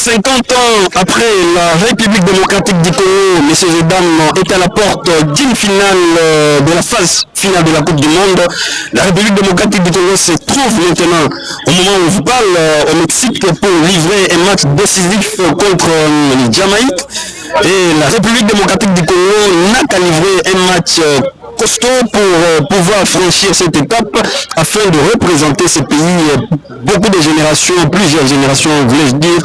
50 ans après la République démocratique du Congo, messieurs et dames, est à la porte d'une finale de la phase finale de la Coupe du Monde. La République démocratique du Congo se trouve maintenant, au moment où je parle, au Mexique pour livrer un match décisif contre le Jamaïque. Et la République démocratique du Congo n'a qu'à livrer un match costaud pour pouvoir franchir cette étape afin de représenter ce pays. Beaucoup de générations, plusieurs générations, voulais-je dire,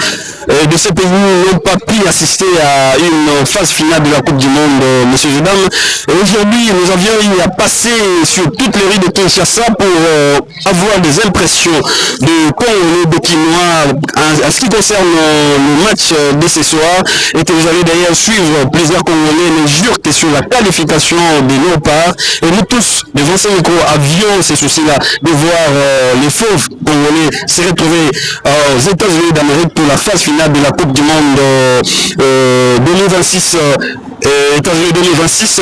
de ces pays n'ont pas pu assister à une phase finale de la Coupe du Monde, messieurs et dames. Et aujourd'hui, nous avions eu à passer sur toutes les rues de Kinshasa pour avoir des impressions de Congolais, de Quinois, en ce qui concerne le match de ce soir, et que vous allez d'ailleurs suivre plusieurs Congolais ne jurent que sur la qualification de nos parts. Et nous tous, devant ces micros, avions ces soucis-là de voir les fauves Congolais se retrouver aux États-Unis d'Amérique pour la phase finale de la Coupe du Monde 2026, États-Unis 2026.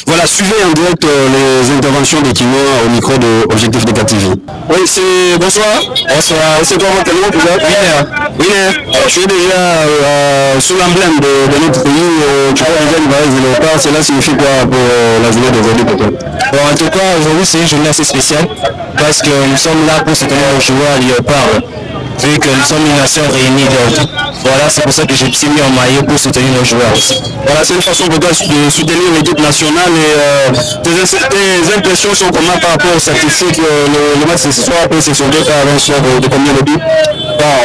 Voilà, suivez en direct les interventions des Quinois au micro de Objectif Négatif. Oui, c'est bonsoir. Bonsoir. C'est toi votre nom, Winner. Je suis déjà sous l'emblème de notre pays. Tu vois déjà une valise de léopard. Cela signifie quoi pour la journée d'aujourd'hui pour toi? Bon, en tout cas, aujourd'hui c'est une journée assez spéciale parce que nous sommes là pour soutenir nos joueurs léopard. Vu que nous sommes une nation réunie, donc voilà, c'est pour ça que j'ai mis en maillot pour soutenir nos joueurs. Voilà, c'est une façon pour toi de soutenir l'équipe nationale et tes impressions sont comment par rapport aux statistiques, le match ce soir, après c'est sur 2 par un soir de combien de buts? Bon,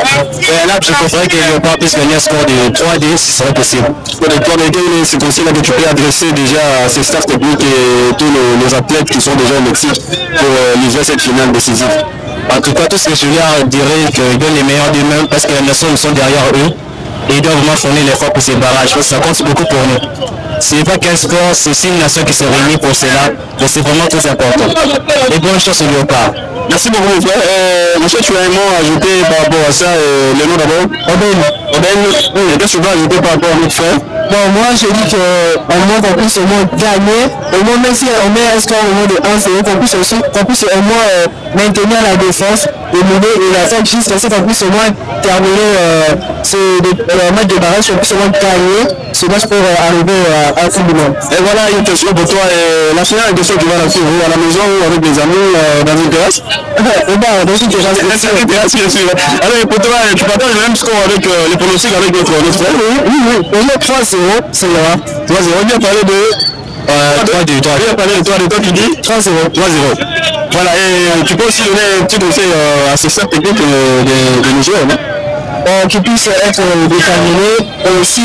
là je préférerais que Léopard puisse gagner un score de 3-2 si ce serait possible. Pour les points de quel c'est conseil là que tu peux adresser déjà à ces staffs techniques et tous les athlètes qui sont déjà au Mexique pour livrer cette finale décisive? En tout cas, tout ce que je leur dirais qu'ils donnent les meilleurs d'eux-mêmes parce que les nations sont derrière eux et ils doivent vraiment fournir l'effort pour ces barrages. Ça compte beaucoup pour nous. Ce n'est pas qu'un score, c'est aussi une nation qui se réunit pour cela. Donc c'est vraiment très important. Et bonne chance au Léopard. Merci beaucoup mon frère. Monsieur, tu as un mot à ajouter par rapport à ça, le nom d'abord? Oben, qu'est-ce que tu vas ajouter par rapport à notre frère? Bon, moi je dis qu'au moins qu'on puisse au moins gagner, au moins même si on met un score au moins de 1-0, qu'on puisse au moins maintenir la défense, et mener et l'attaque jusqu'à ce qu'on puisse au moins terminer ce match de barrage, qu'on puisse au moins gagner ce match pour arriver à la fin du monde. Et voilà une question pour toi, la finale, question que tu vas la suivre à la maison ou avec des amis dans une terrasse? Dans une terrasse, bien sûr. Alors pour toi, tu partages le même score avec les pronostics avec notre frère? Oui, 3-0, c'est là. 3-0, on vient parler de 3-2. On vient parler de 3-2, toi tu dis 3-0. Voilà, et tu peux aussi donner un petit conseil à ces staffs techniques de nos joueurs, non? Qui puissent être déterminés et aussi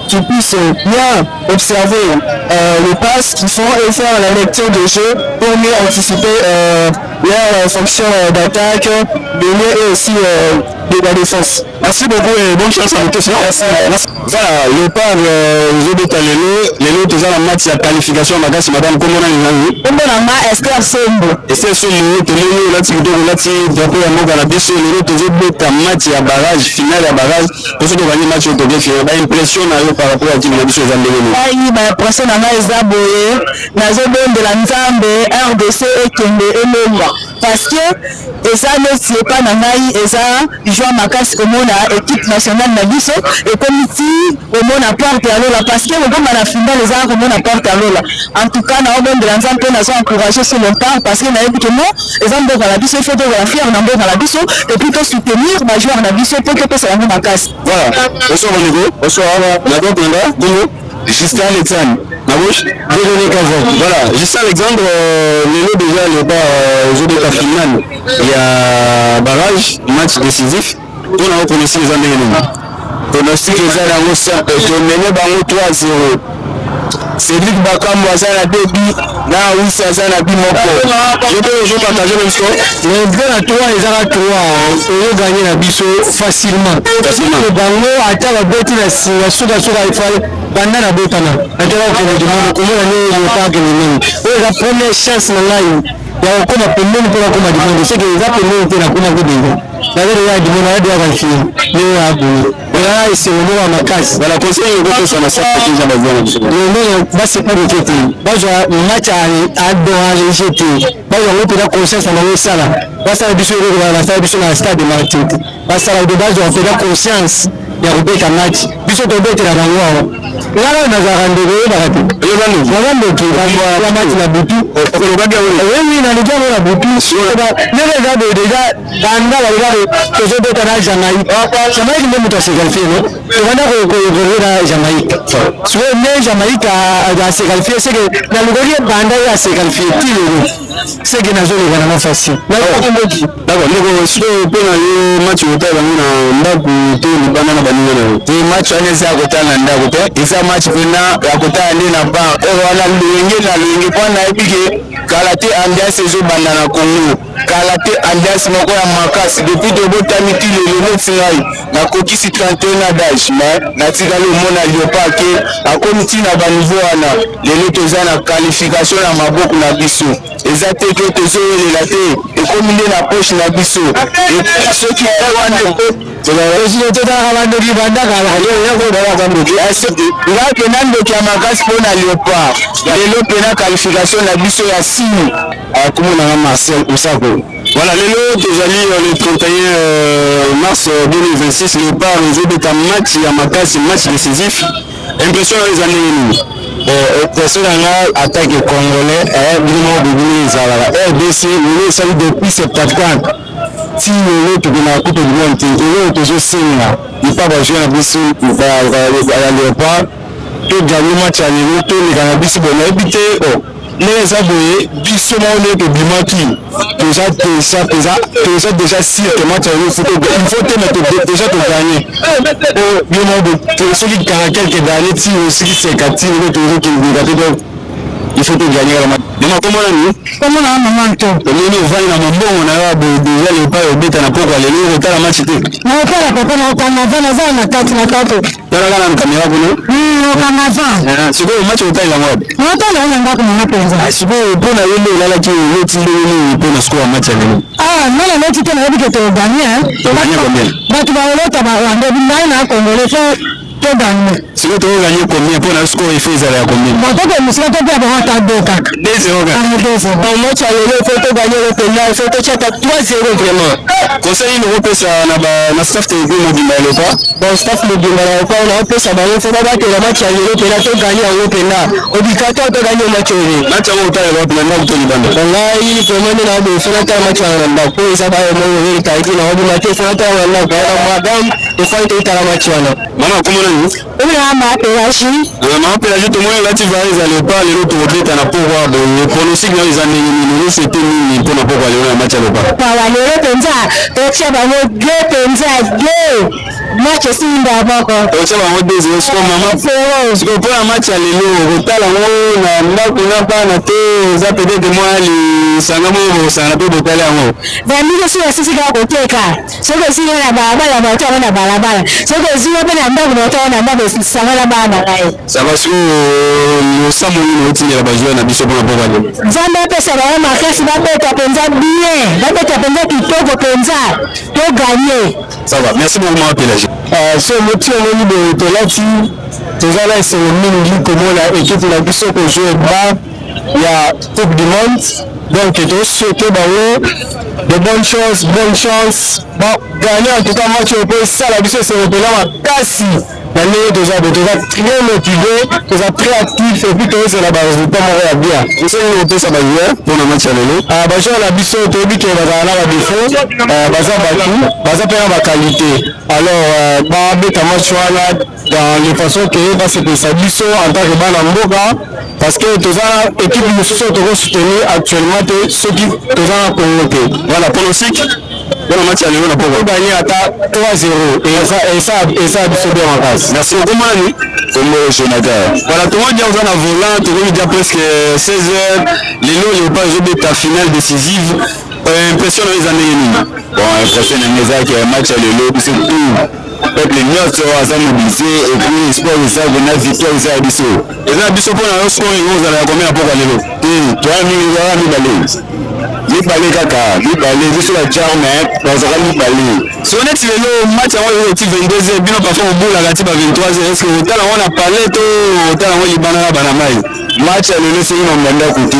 qui puissent bien observer les passes qu'ils font et faire la lecture de jeu pour mieux anticiper leur fonction d'attaque, de mieux et aussi de la défense. Merci beaucoup et bonne chance à vous tous. Merci. Voilà, Léopard, je vais t'alléluer. Les autres ont la match à qualification. Madame, comment on a eu? Comment on a Esther Sombo? Esther Sombo, tu l'as dit, tu l'as dit, les autres ont match à barrage, finale à barrage. Pour ceux qui ont gagné le match, on a fait impression par rapport à qui nous a dit sur les Zambélémés. Oui, impression à moi, Zaboye, Nazobon de la Nzambe, RDC et Kende et Lomba. Parce que, et ça ne c'est pas Nangaï, et ça, jouent ma casse au monde à équipe nationale Nabiso, et comme ici, au monde à porte à l'eau, parce que, au monde à la finale, les arts, au monde à porte à l'eau. En tout cas, nous avons de l'ensemble, nous avons encouragé sur le temps, parce que nous avons dit que non, les hommes de la Bisso, il faut de la faire, on a de la Bisso, et plutôt soutenir, ma joueur Nabiso, pour que ça ait ma casse. Voilà. Bonsoir, mon niveau. Bonsoir, la bonne Bonjour. Justin Alexandre, ma bouche, voilà, Justin Alexandre, le déjà le jeu de la finale, il y a barrage, match décisif, on a reconnaissé les années. Pronostic les années, on mené 3-0. Cédric Bakam Wazana Debi, na Ouissa Zana Bimoko. Je peux partager le score. Les gars à 3, ils ont 3. Ils ont gagné la Bisso facilement. Le Bango a été la botte de la Souda il fallait pendant la botte. Comment on a gagné la première chance dans la live. Il y a encore la première pour la commande. C'est que les appels ont été la commande. D'ailleurs, il y a du monde à dire qu'il y a là, c'est le mot à ma casse. Dans la conseil, il y a des choses à faire. Le monde, c'est pas le côté. Moi, je match à adorer jeter. Moi, je vais conscience à la salle. Moi, ça va être sur la stade de Martin. Moi, ça va être de base, on fait la conscience. Il y a un peu de match. Puis, on peut être là dans le monde. Là, on a un rendez-vous. La match, la boutique. Oui, dans le gars, on a boutique. Mais les gars, déjà, dans le gars, que je peux être à Jamaïque. Jamaïque, même toi, c'est qualifié, non? Tu vas dire à Jamaïque. Soit né Jamaïque à se qualifier, c'est que dans le gars, Banda à se qualifier. C'est que nous avons les facile. D'accord, nous si on peut aller match au terrain, on a tout le banana banana. Le match on est à côté de l'anda, et ça match pena à côté de l'anda pas. Et voilà le point na épique. Kalate Andias et Banana Congo. Kalate Andias Moko ya Makas. Depuis de Botamiti le 9 février. Na Koki si 31 d'âge. Mais na tigalo mona liopa ke a comité na ba niveau ana. Les toza na qualification na maboko na biso. Ezate que tozo le laté et combiné na poche na biso. Et ceux qui ont c'est la résultat de la bande de banda là que Nando qui a Makas pour na liopa. Les qualification na biso ya comme on a Marcel Oussako. Voilà, le 31 mars 2026, le part réservé un match à Makas, match décisif. Impression les années. Impression dans l'attaque congolais, RDC, nous sommes depuis 74. Si nous avons la Coupe du Monde, nous avons toujours signé. Il n'y a pas de jouer à Bissou, il va aller au pas. Tout gagner match à l'élo, tout les cannabis, bon, habité. Les abonnés, Bissou, on est de Bimaki. Déjà si le match à l'élo, il faut déjà te gagner. Celui qui a quelques années, si aussi c'est 4, il faut te gagner la match. Comment on a un moment de temps? On a déjà le pas au but à la peau, on a la match. On a pas la peau, on a 4 caméra. C'est quoi le match au taille la mode? On a pas c'est quoi pour la là qui est pour le score match à l'élo? Ah, non, la note était là que tu as gagné. Tu as gagné combien? Tu vas aller si vous avez gagné combien pour le score, il faut aller à combien? Bon, donc, nous sommes bien avant à 2-4. 2-0. Au match à l'élo, il faut gagner le pénal, il faut que tu aies 3-0 vraiment. Conseil, nous repère ça, on a staff de mobile pas. Bon, staff mobile pas, on a repère ça, il faut pas que le match à l'élo, pénal, tu gagnes au pénal. Obligatoire de gagner au match à l'élo. Match à l'élo, tu as le pénal, tu as le pénal. Là, il faut mener la boue, il faut faire un match à l'élo. Pour les abattre, il faut faire un match à l'élo. Madame, il faut faire un match à l'élo. Maman, comment on a dit? Oui, ma pédagogie. Ma pédagogie, tout le monde là, tu vas aller pas les autres au but, on a pouvoir de pronostic dans les années 2000, c'était mini pour ne pas aller au match à l'eau. Voilà, les autres comme ça, tu as vraiment deux comme ça, deux. Match aussi d'abord. Tu as vraiment deux zéro, comme maman. Parce que pour un match à l'élo, au total, on n'a pas noté, ça peut être moi, les sangamo, ça n'a pas de tel amour. Ben, nous aussi, c'est ce qu'on a côté, car. Ce que si on a balabala, on a balabala. Ce que si on a balabala, ça va là-bas. Ça va sur le Samouni, le Bajou, on a biso pour la pauvre. Zamba peut savoir, ma classe va être à Penza bien. Va être à Penza qui peut au Penza. Pour gagner. Ça va, merci beaucoup, ma pédagogie. Ce motif au niveau de Tolati, déjà là, c'est le mini comment la équipe de la biso peut jouer bas. Il y a Coupe du Monde. Donc, tout ce qui est de bonnes choses, bon, gagner en tout cas, match au pays, ça, la biso, c'est le pénal à Kassi. L'année déjà très motivé, déjà très actif et puis c'est la base du temps à bien. Vous savez où on peut s'abattre pour le match à l'élo. Bah la biso autobi qui va dans la défaut, baza pena ba qualité. Alors bah beta match là dans les façons que va se passer biso en tant que bana mboka parce que tous la équipe nous sont soutenir actuellement ceux qui tous la convoqué. Voilà pronostic. Dans le match à l'élo, on a pas gagné à 3-0 et ça a bien en face. Merci beaucoup, Mani. Jonathan. Voilà, tout le monde dit qu'on a volant, tout le monde dit presque 16h. L'élo, il n'y a pas joué de ta finale décisive. Impression dans les années. Bon, impression dans les années, match à l'élo, c'est tout. Peuple nyonso aza mobilisé et puis sport eza na victoire eza biso. Eza biso pour la score et on a combien pour l'élo. Toi, mi balé. mibale kaka mibale biso la charme bazaka mibale so net lelo match yango eti 22h bino parfois obulaka ti ba 23h est-ce que otala yango na palais to otala yango libanda na bana mai match ya lelo soki na mbanda kote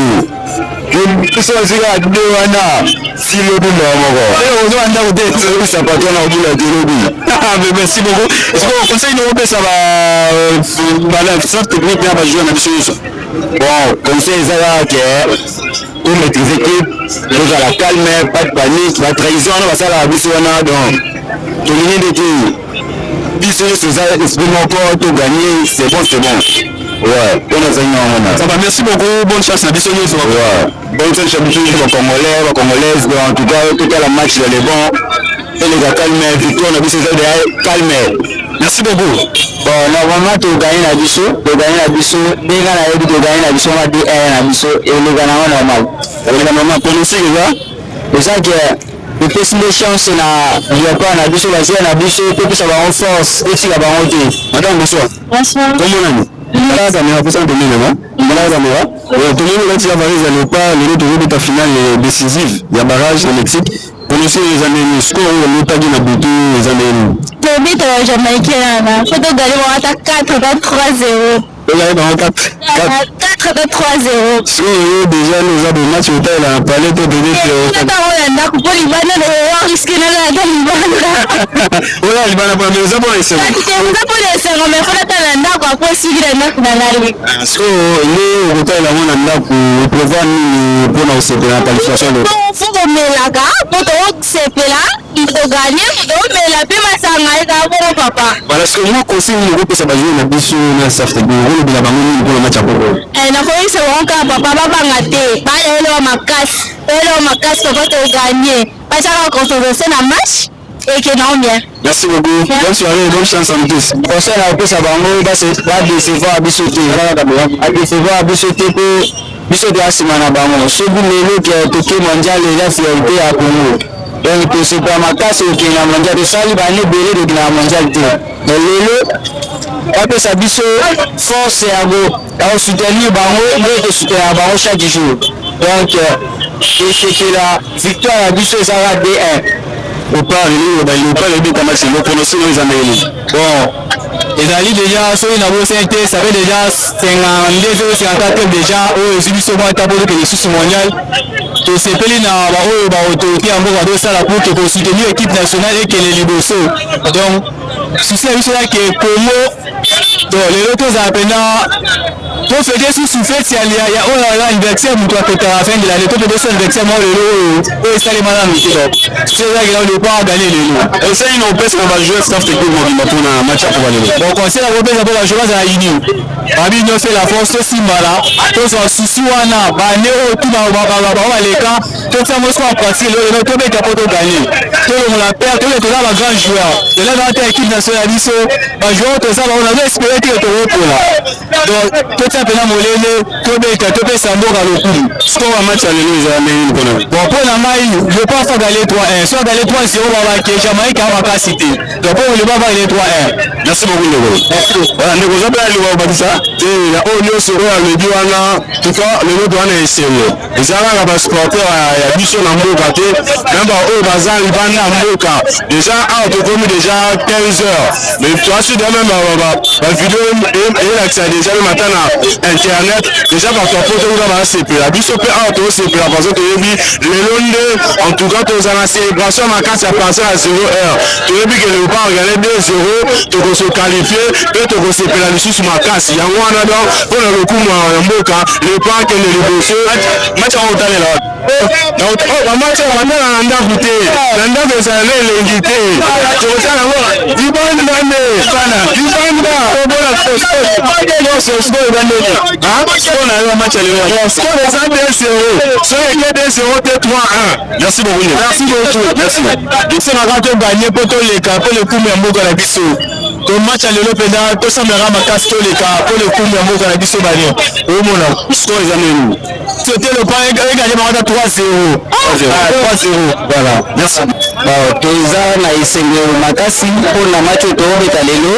biso azika de wana filo bunda moko ozowanda kote sapato na obula telobi merci beaucoup est-ce que conseil no opesa staff technique na bajoueur na biso nyonso bon conseil ezaka ke pour maîtriser équipe tozala calme pas de panique batrahison wana basalaka biso wana donc tolingi ndeti biso nyonso eza esprit moko toganye c'est bon ouais on a zanya wana ça va merci beaucoup bonne chance na biso nyonso ouais bonne chance na biso nyonso congolais congolaises en tout cas tout la match dans les bons et les gars calme victoire na biso eza calme merci beaucoup bon normalement toganye na biso ndenge na yebi toganye na biso ma 2-1 na biso eleka nango normal pronostic eza ke epesi nde chance na liapa na biso bazia na biso topesa bango force etika bango te madame bonsoir komonani Malaza pour ça de Malaza pas les deux de finale décisive il y a barrage au Mexique pour nous les années score ou le tagi na butu les années le but jamaïcain là faut donc aller voir à 4-3-0 on a dans 4-3-0 si déjà nous avons match au tel à palais de il faut gagner, mais la paix m'a sangé d'abord papa. Parce que moi aussi on peut ça jouer na biso na safte bi on bila bango pour le match à Congo. Na ko isa wonka papa baba ngate. Ba lelo makas papa to gagner. Pas ça concentrer na match et que non bien. Merci beaucoup. Bonne soirée, bonne chance à nous tous. Conseil à peu ça bango va décevoir biso te va décevoir biso te ko biso de asimana bango. So bu lelo que toke mondial la fierté à Congo. Donc tout c'est pas ma casse au Kenya mondial de sali ba ne belé de la mondial te mais lelo après ça biso force à go à soutenir bango mais de soutenir bango chaque jour donc c'est la victoire à biso ça va 2-1 au pas le but match le pronostic les amis bon ezali déjà so ina bo sente ça fait déjà 52 déjà au exibition moi tabolo que le sous mondial to sepeli na ba oyo ba autorité ya mboka do sala pour to soutenir équipe nationale et que les liboso donc si c'est ça que Congo donc les autres appena pour fêter sous fête il y a oh là anniversaire mutu akota à fin de l'année to de son anniversaire moi le o sale malami donc c'est ça que on pas gagner le et ça ils n'ont pas ce qu'on va jouer staff technique pour na match pour aller bon conseil la robeza pour la jouer à uni babi no c'est la force simbala to so susu wana ba ne o tu ba leka to ça moi soit pratique le to be capo to gagner to on la perd to le to la grand joueur de là dans l'équipe nationale biso ba joueur to ça on a espéré que to pour là donc to ça pena molele to be sambo ka lokulu score wa match ale nous a mené bon pour la mai je pense à gagner 3-1 soit gagner 3-0 ba ke Jamaïque a ma cité donc pour le ba gagner 3-1 merci beaucoup merci voilà ndeko zo pena liwa batisa te la o nyo so o le bi wana tout cas le lot wana eselo ezala ba supporter ya biso na mboka te namba o bazali bana mboka déjà a to komi déjà 15 heures mais toi si de même ba vidéo et l'accès déjà le matin na internet déjà par ton photo va c'est la biso pe a to c'est pour la façon que yebi le londe en tout cas to za célébration ma carte à passer à 0 heure to yebi que le pas regarder 2-0 to se qualifier et to se pénaliser sur ma casse ya wana donc pour le coup na mboka le pas que le bosso match en hôtel là donc oh match on va na ndakuté na ndakuté ça l'ingité to ça là dibanda sana dibanda bona c'est on a eu match le score est 2-0 so il est 2-0 3-1 merci beaucoup merci c'est ma grande gagner pour tous les cas pour le coup mais mboka la biso to match à l'Europe to samera makasi to leka pour le coup mais mboka la biso bani au mona score est amélioré c'était le point gagné par 3-0 voilà merci toza na isenge makasi pour na match to beta lelo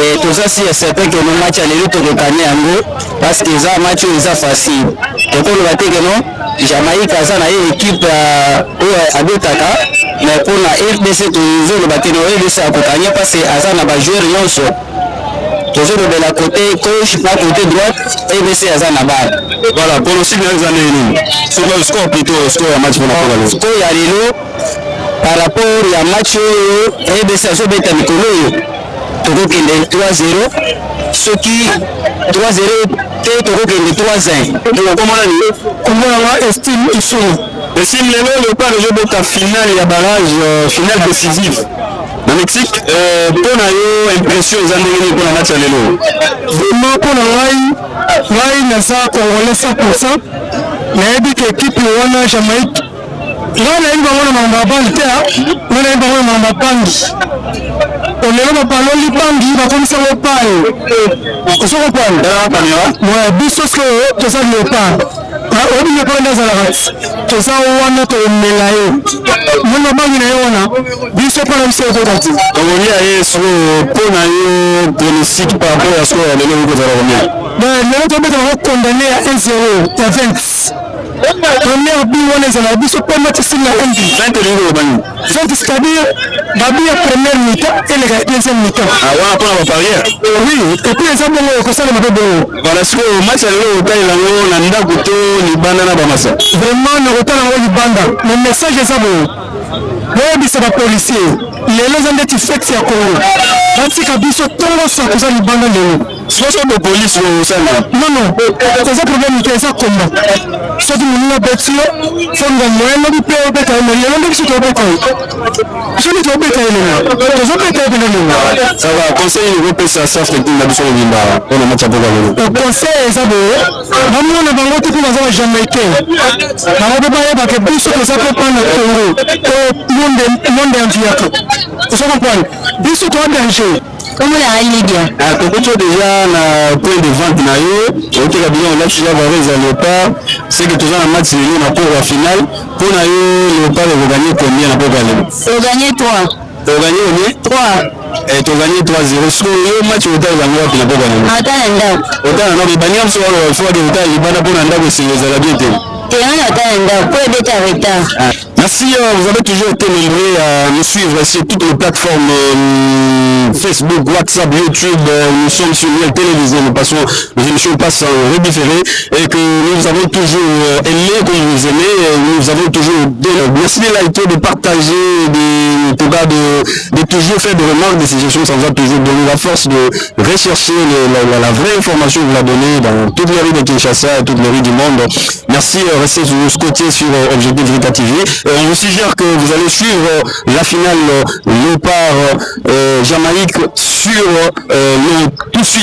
et toza si certain que le match à lelo to gagner yango parce que ça match est facile Donc on va dire que non, Jamaïque a une équipe à Betaka, mais pour la RDC toujours le bâtiment RDC a accompagné parce que Azana va jouer Nyonso. Toujours de la côté gauche, pas côté droite, RDC Azana va. Voilà, pour le cycle des années, c'est le score plutôt, le score à match pour la Pogalo. Score à Lilo, par rapport à match RDC a joué Beta Mikolo, Togo Kende 3-0, ce qui 3-0. Togo Kende 3-1. Donc comment on a estime ici. Estime le pas le jeu Beta finale et barrage finale décisif. Dans le Mexique, pour une impression aux Andéens pour la match à l'élo. Vraiment pour la Rai n'a pas congolais 100%. Mais dit que l'équipe de Jamaïque, là on a eu un mambabanté, on a eu un mambabangi. On est là pour parler de bangi, on a commencé à parler. On se reprend. Ouais, bisous que tout ça ne pas. On ne peut pas dans la race. Tout ça on a notre mélaye. Mon bangi na yona. Bisous pas la mission de tati. On y a sur pour na pronostic par rapport à ce qu'on a donné au gouvernement. Ben nous on peut condamné à 1-0 à 20. Première but on est à la bisous pas match sur la 1. 20 euros bani. 20 c'est-à-dire Babi à première mi-temps et la deuxième mi-temps. Ah ouais, pour la parière. Oui, et puis les hommes ont ça le bon. Voilà ce que au match à l'eau taille la on a nda goto ni banda na bamasa. Vraiment le retard en haut banda. Le message est ça bon. Oui, c'est la policier. Les gens ont été faits à Congo. Parce que biso tongo soit que ça ni banda de nous. C'est pas de police au sein. Non non, c'est ça problème que ça combat. Soit nous nous battions, faut nous moyen nous peut être mais il y a des choses qui peut je ne dois pas être là. Ça va, conseil le groupe ça ça fait une habitude de Bimba. On a match à Bogalo. Le conseil ça bon. Nous on a bango tout dans un Jamaïcain. Na on peut pas que biso que ça peut prendre Congo. Monde enviato. Tu comprends? Biso toi danger. Comment la Ligue? Ah, beaucoup déjà na point de vente na yo. OK, la bien on l'a déjà voir les pas. C'est que toujours un match il na pour la finale. Pour na yo le pas de gagner combien na pour gagner? On gagner 3. On gagner combien? 3. Et tu gagner 3-0. Sur le match au Taïwan na pour gagner. Attends, attends, non, bani am so le fois de Taïwan, il va pour nda c'est les arabiens. Merci, vous avez toujours été nombreux à nous suivre sur toutes les plateformes Facebook, WhatsApp, YouTube. Nous sommes sur la télévision, nous passons, les émissions passent en redifféré et que nous avons toujours aimé, comme vous aimez, nous avons toujours merci de liker, de partager, de toujours faire des remarques, des suggestions, ça nous a toujours donné la force de rechercher la vraie information que vous la donnez dans toutes les rues de Kinshasa et toutes les rues du monde. Merci, restez scotché sur Objectif Vérité TV. On vous suggère que vous allez suivre la finale Léopard Jamaïque sur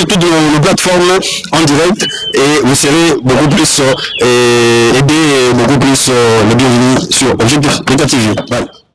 toutes nos plateformes en direct et vous serez beaucoup plus aidés, beaucoup plus les bienvenus sur Objectif Vérité TV. Bye.